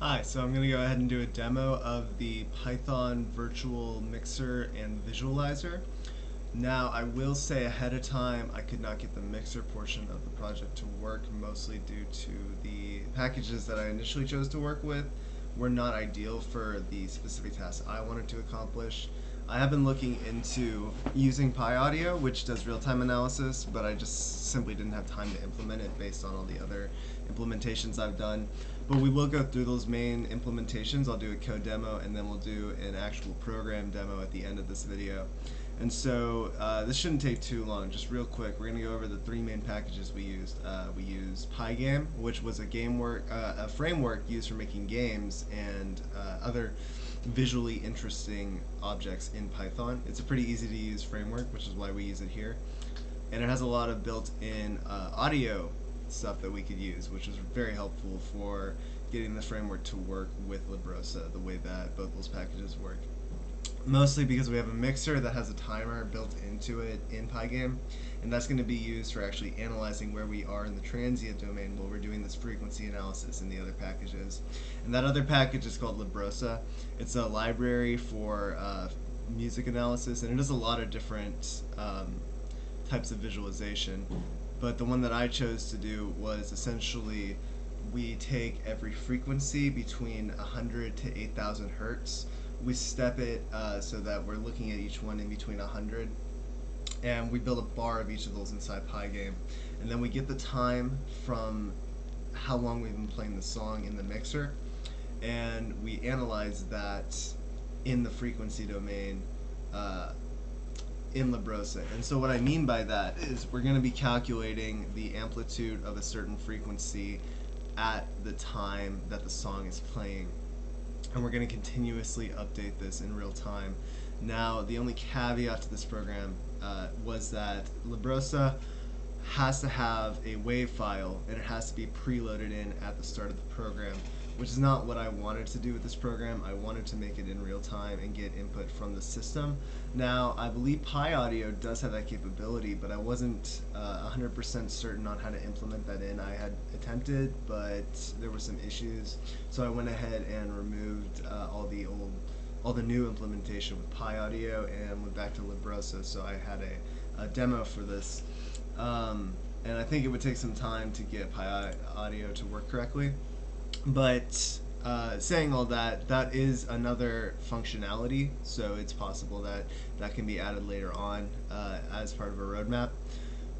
Hi, so I'm going to go ahead and do a demo of the Python virtual mixer and visualizer. Now, I will say ahead of time I could not get the mixer portion of the project to work, mostly due to the packages that I initially chose to work with were not ideal for the specific tasks I wanted to accomplish. I have been looking into using PyAudio, which does real-time analysis, but I just simply didn't have time to implement it based on all the other implementations I've done. But we will go through those main implementations. I'll do a code demo, and then we'll do an actual program demo at the end of this video. And so this shouldn't take too long. Just real quick, we're going to go over the three main packages we used. We used Pygame, which was a framework used for making games and other visually interesting objects in Python. It's a pretty easy to use framework, which is why we use it here. And it has a lot of built-in audio stuff that we could use, which is very helpful for getting the framework to work with Libroso the way that both those packages work. Mostly because we have a mixer that has a timer built into it in Pygame, and that's going to be used for actually analyzing where we are in the transient domain while we're doing this frequency analysis in the other packages. And that other package is called Libroso. It's a library for music analysis, and it does a lot of different types of visualization. But the one that I chose to do was essentially we take every frequency between 100 to 8,000 hertz. We step it so that we're looking at each one in between 100, and we build a bar of each of those inside Pygame. And then we get the time from how long we've been playing the song in the mixer, and we analyze that in the frequency domain in Libroso. And so what I mean by that is we're going to be calculating the amplitude of a certain frequency at the time that the song is playing. And we're going to continuously update this in real time. Now, the only caveat to this program was that Libroso has to have a WAV file, and it has to be preloaded in at the start of the program, which is not what I wanted to do with this program. I wanted to make it in real time and get input from the system. Now, I believe PyAudio does have that capability, but I wasn't 100% certain on how to implement that in. I had attempted, but there were some issues, so I went ahead and removed all the new implementation with PyAudio and went back to Libroso. So I had a demo for this, and I think it would take some time to get PyAudio to work correctly. But saying all that, that is another functionality, so it's possible that that can be added later on as part of a roadmap.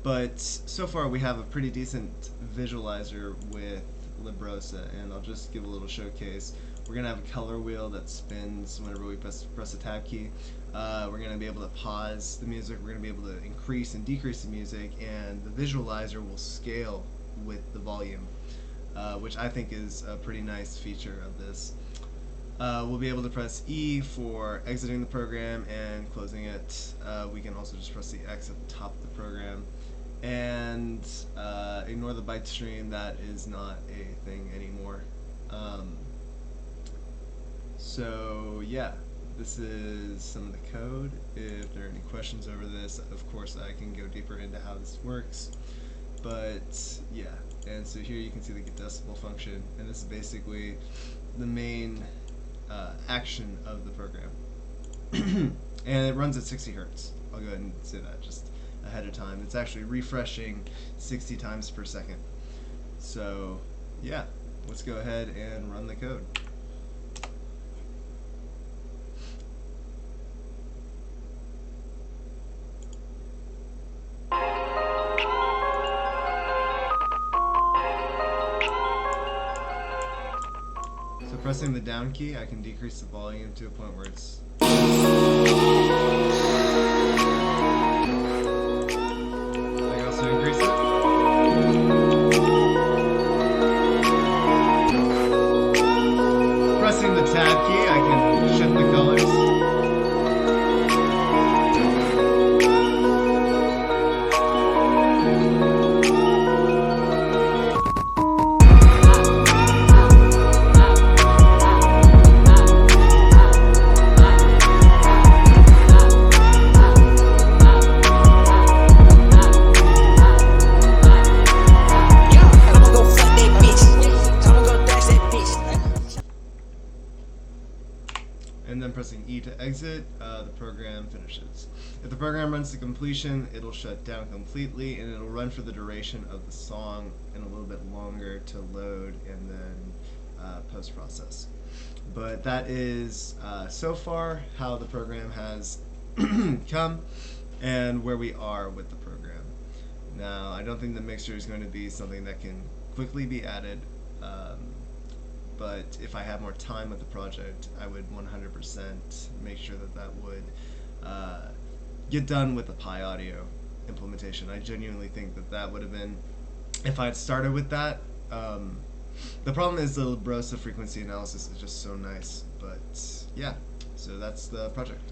But so far we have a pretty decent visualizer with Libroso, and I'll just give a little showcase. We're going to have a color wheel that spins whenever we press the tab key. We're going to be able to pause the music, we're going to be able to increase and decrease the music, and the visualizer will scale with the volume. Which I think is a pretty nice feature of this. We'll be able to press E for exiting the program and closing it. We can also just press the X at the top of the program. And ignore the byte stream, that is not a thing anymore. So yeah, this is some of the code. If there are any questions over this, of course I can go deeper into how this works. But yeah, and so here you can see the get decibel function, and this is basically the main action of the program. And it runs at 60 hertz. I'll go ahead and say that just ahead of time. It's actually refreshing 60 times per second. So yeah, let's go ahead and run the code. So pressing the down key, I can decrease the volume to a point where it's... I can also increase it. Pressing the tab key, I can shift the colors. and then pressing E to exit, the program finishes. If the program runs to completion, it'll shut down completely, and it'll run for the duration of the song and a little bit longer to load and then post-process. But that is so far how the program has come and where we are with the program. Now, I don't think the mixer is going to be something that can quickly be added, but if I have more time with the project, I would 100% make sure that that would get done with the Pi Audio implementation. I genuinely think that that would have been, if I had started with that, the problem is the Libroso frequency analysis is just so nice, but yeah, so that's the project.